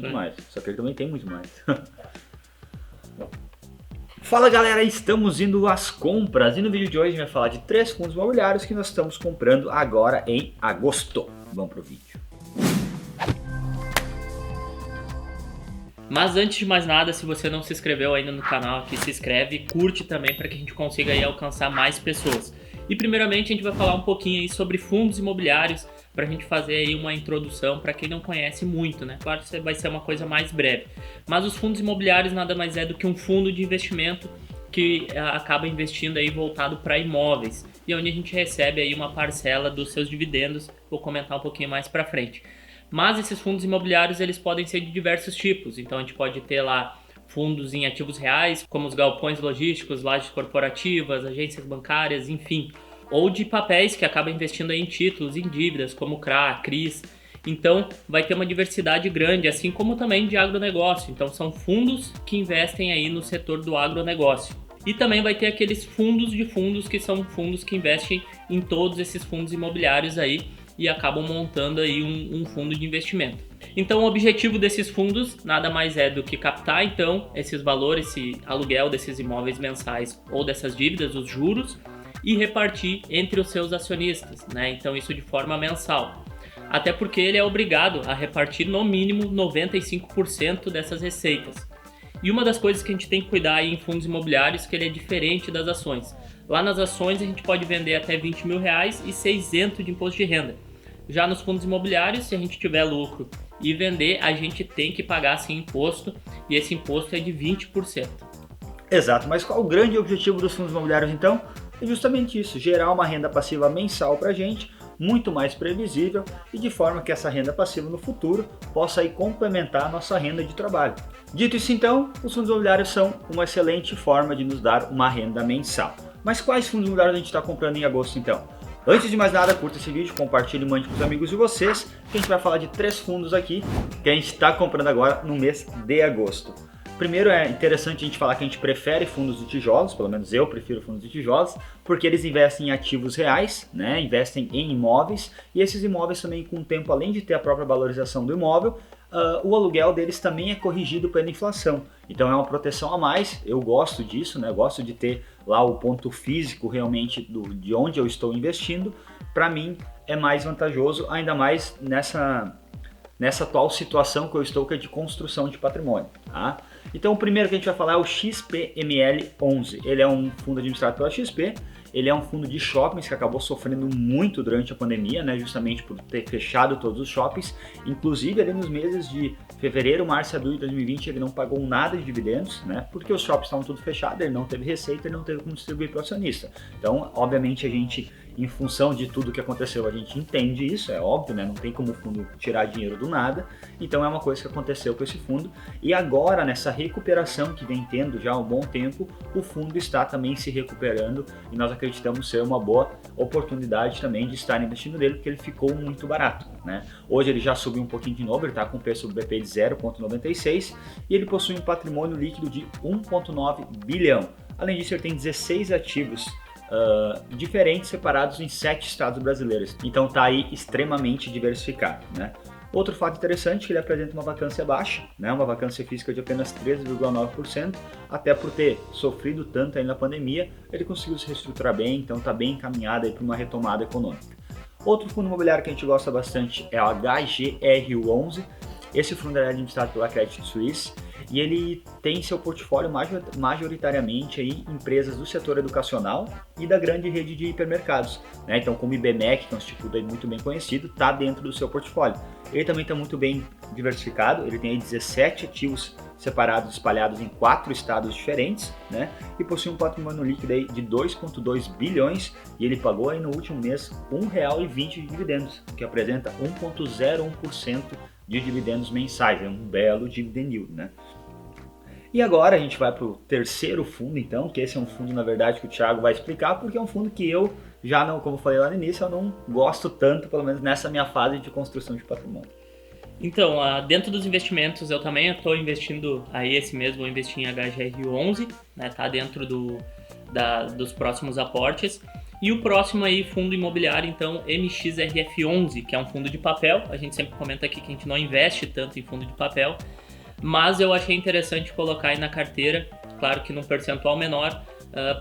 muito mais. Só que ele também tem muito mais. Fala galera, estamos indo às compras e no vídeo de hoje a gente vai falar de 3 fundos imobiliários que nós estamos comprando agora em agosto. Vamos pro vídeo. Mas antes de mais nada, se você não se inscreveu ainda no canal aqui, se inscreve, curte também para que a gente consiga aí alcançar mais pessoas. E primeiramente a gente vai falar um pouquinho aí sobre fundos imobiliários, para a gente fazer aí uma introdução para quem não conhece muito, né? Claro que vai ser uma coisa mais breve. Mas os fundos imobiliários nada mais é do que um fundo de investimento que acaba investindo aí voltado para imóveis. E onde a gente recebe aí uma parcela dos seus dividendos, vou comentar um pouquinho mais para frente. Mas esses fundos imobiliários eles podem ser de diversos tipos, então a gente pode ter lá fundos em ativos reais, como os galpões logísticos, lajes corporativas, agências bancárias, enfim. Ou de papéis que acabam investindo em títulos, em dívidas, como CRA, CRIs. Então vai ter uma diversidade grande, assim como também de agronegócio. Então são fundos que investem aí no setor do agronegócio. E também vai ter aqueles fundos de fundos que são fundos que investem em todos esses fundos imobiliários aí e acabam montando aí um fundo de investimento. Então o objetivo desses fundos nada mais é do que captar então esses valores, esse aluguel desses imóveis mensais ou dessas dívidas, os juros, e repartir entre os seus acionistas, né? Então isso de forma mensal. Até porque ele é obrigado a repartir no mínimo 95% dessas receitas. E uma das coisas que a gente tem que cuidar aí em fundos imobiliários é que ele é diferente das ações. Lá nas ações a gente pode vender até R$20 mil e ser isento de imposto de renda. Já nos fundos imobiliários, se a gente tiver lucro e vender, a gente tem que pagar sim imposto, e esse imposto é de 20%. Exato, mas qual o grande objetivo dos fundos imobiliários então? É justamente isso, gerar uma renda passiva mensal para a gente, muito mais previsível e de forma que essa renda passiva no futuro possa aí complementar a nossa renda de trabalho. Dito isso então, os fundos imobiliários são uma excelente forma de nos dar uma renda mensal. Mas quais fundos imobiliários a gente está comprando em agosto então? Antes de mais nada, curta esse vídeo, compartilhe e mande para os amigos de vocês, que a gente vai falar de 3 fundos aqui que a gente está comprando agora no mês de agosto. Primeiro é interessante a gente falar que a gente prefere fundos de tijolos, pelo menos eu prefiro fundos de tijolos, porque eles investem em ativos reais, né? Investem em imóveis, e esses imóveis também com o tempo, além de ter a própria valorização do imóvel, o aluguel deles também é corrigido pela inflação. Então é uma proteção a mais, eu gosto disso, né? Eu gosto de ter lá o ponto físico realmente de onde eu estou investindo. Para mim é mais vantajoso, ainda mais nessa atual situação que eu estou, que é de construção de patrimônio. Tá? Então o primeiro que a gente vai falar é o XPML11. Ele é um fundo administrado pela XP, ele é um fundo de shoppings que acabou sofrendo muito durante a pandemia, né, justamente por ter fechado todos os shoppings. Inclusive ali nos meses de fevereiro, março e abril de 2020 ele não pagou nada de dividendos, né, porque os shoppings estavam tudo fechados, ele não teve receita, ele não teve como distribuir para o acionista. Então obviamente a gente, em função de tudo que aconteceu, a gente entende isso, é óbvio, né? Não tem como o fundo tirar dinheiro do nada. Então é uma coisa que aconteceu com esse fundo. E agora, nessa recuperação que vem tendo já há um bom tempo, o fundo está também se recuperando e nós acreditamos ser uma boa oportunidade também de estar investindo nele, porque ele ficou muito barato, né? Hoje ele já subiu um pouquinho de novo, ele está com preço do BP de 0,96 e ele possui um patrimônio líquido de 1,9 bilhão. Além disso, ele tem 16 ativos diferentes, separados em 7 estados brasileiros. Então tá aí extremamente diversificado, né? Outro fato interessante é que ele apresenta uma vacância baixa, né? Uma vacância física de apenas 13,9%, até por ter sofrido tanto aí na pandemia, ele conseguiu se reestruturar bem, então está bem encaminhado para uma retomada econômica. Outro fundo imobiliário que a gente gosta bastante é o HGRU11. Esse fundo é administrado pela Credit Suisse e ele tem seu portfólio majoritariamente aí empresas do setor educacional e da grande rede de hipermercados, né? Então, como o IBMEC, que é um instituto aí muito bem conhecido, está dentro do seu portfólio. Ele também está muito bem diversificado, ele tem aí 17 ativos separados, espalhados em 4 estados diferentes, né? E possui um patrimônio líquido aí de 2,2 bilhões e ele pagou aí no último mês R$ 1,20 de dividendos, o que apresenta 1,01% de dividendos mensais, é um belo dividend yield, né? E agora a gente vai para o terceiro fundo então, que esse é um fundo na verdade que o Thiago vai explicar, porque é um fundo que eu já não, como eu falei lá no início, eu não gosto tanto, pelo menos nessa minha fase de construção de patrimônio. Então, dentro dos investimentos eu também estou investindo, aí esse mês vou investir em HGR11, né, tá dentro dos próximos aportes. E o próximo aí, fundo imobiliário, então, MXRF11, que é um fundo de papel. A gente sempre comenta aqui que a gente não investe tanto em fundo de papel. mas eu achei interessante colocar aí na carteira, claro que num percentual menor,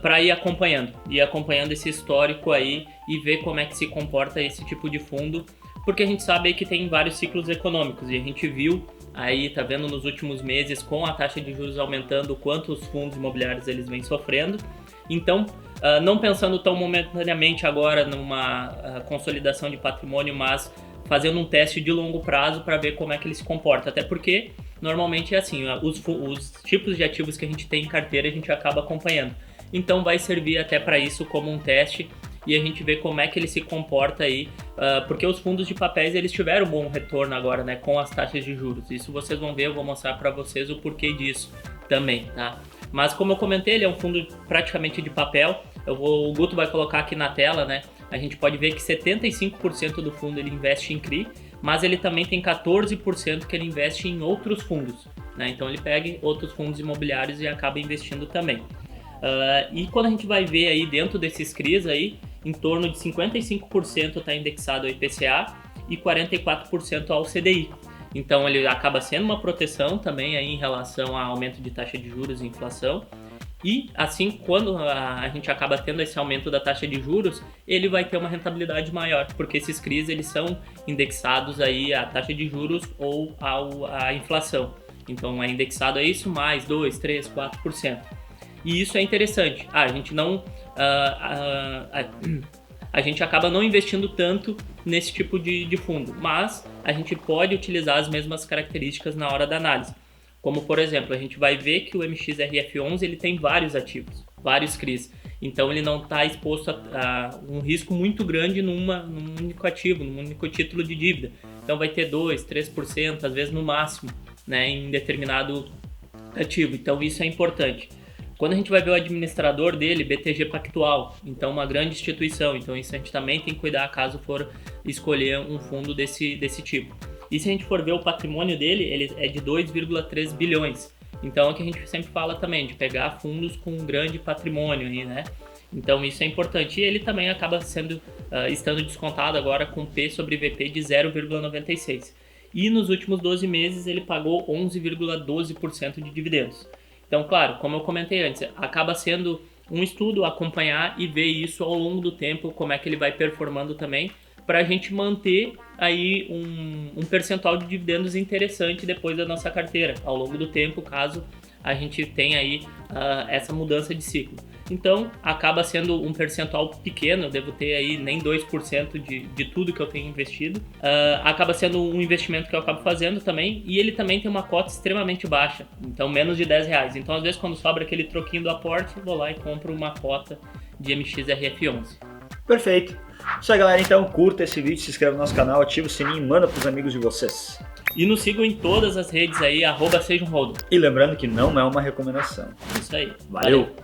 para ir acompanhando esse histórico aí e ver como é que se comporta esse tipo de fundo, porque a gente sabe aí que tem vários ciclos econômicos e a gente viu aí, tá vendo nos últimos meses com a taxa de juros aumentando o quanto os fundos imobiliários eles vêm sofrendo. Então, não pensando tão momentaneamente agora numa consolidação de patrimônio, mas fazendo um teste de longo prazo para ver como é que ele se comporta, até porque normalmente é assim, os tipos de ativos que a gente tem em carteira a gente acaba acompanhando. Então vai servir até para isso como um teste e a gente vê como é que ele se comporta aí, porque os fundos de papéis eles tiveram um bom retorno agora, né, com as taxas de juros. Isso vocês vão ver, eu vou mostrar para vocês o porquê disso também, tá? Mas como eu comentei, ele é um fundo praticamente de papel. O Guto vai colocar aqui na tela, né? A gente pode ver que 75% do fundo ele investe em CRI, mas ele também tem 14% que ele investe em outros fundos, né? Então ele pega outros fundos imobiliários e acaba investindo também. E quando a gente vai ver aí dentro desses CRIs aí, em torno de 55% está indexado ao IPCA e 44% ao CDI. Então ele acaba sendo uma proteção também aí em relação ao aumento de taxa de juros e inflação. E assim, quando a gente acaba tendo esse aumento da taxa de juros, ele vai ter uma rentabilidade maior, porque esses CRIs eles são indexados aí à taxa de juros ou à inflação. Então é indexado a isso mais 2, 3, 4%. E isso é interessante. A gente não... a gente acaba não investindo tanto nesse tipo de fundo, mas a gente pode utilizar as mesmas características na hora da análise. Como, por exemplo, a gente vai ver que o MXRF11 ele tem vários ativos, vários CRIs. Então ele não está exposto a um risco muito grande num único ativo, num único título de dívida. Então vai ter 2, 3%, às vezes no máximo, né, em determinado ativo. Então isso é importante. Quando a gente vai ver o administrador dele, BTG Pactual, então uma grande instituição, então isso a gente também tem que cuidar caso for escolher um fundo desse tipo. E se a gente for ver o patrimônio dele, ele é de 2,3 bilhões. Então é o que a gente sempre fala também, de pegar fundos com um grande patrimônio aí, né? Então isso é importante. E ele também acaba estando descontado agora com P sobre VP de 0,96. E nos últimos 12 meses ele pagou 11,12% de dividendos. Então, claro, como eu comentei antes, acaba sendo um estudo acompanhar e ver isso ao longo do tempo, como é que ele vai performando também, para a gente manter aí um percentual de dividendos interessante depois da nossa carteira, ao longo do tempo, caso a gente tenha aí essa mudança de ciclo. Então, acaba sendo um percentual pequeno, eu devo ter aí nem 2% de tudo que eu tenho investido. Acaba sendo um investimento que eu acabo fazendo também, e ele também tem uma cota extremamente baixa, então menos de R$10. Então, às vezes, quando sobra aquele troquinho do aporte, eu vou lá e compro uma cota de MXRF11. Perfeito. Isso aí, galera. Então, curta esse vídeo, se inscreve no nosso canal, ativa o sininho e manda para os amigos de vocês. E nos sigam em todas as redes aí, @sejamholder. E lembrando que não é uma recomendação. Isso aí. Valeu.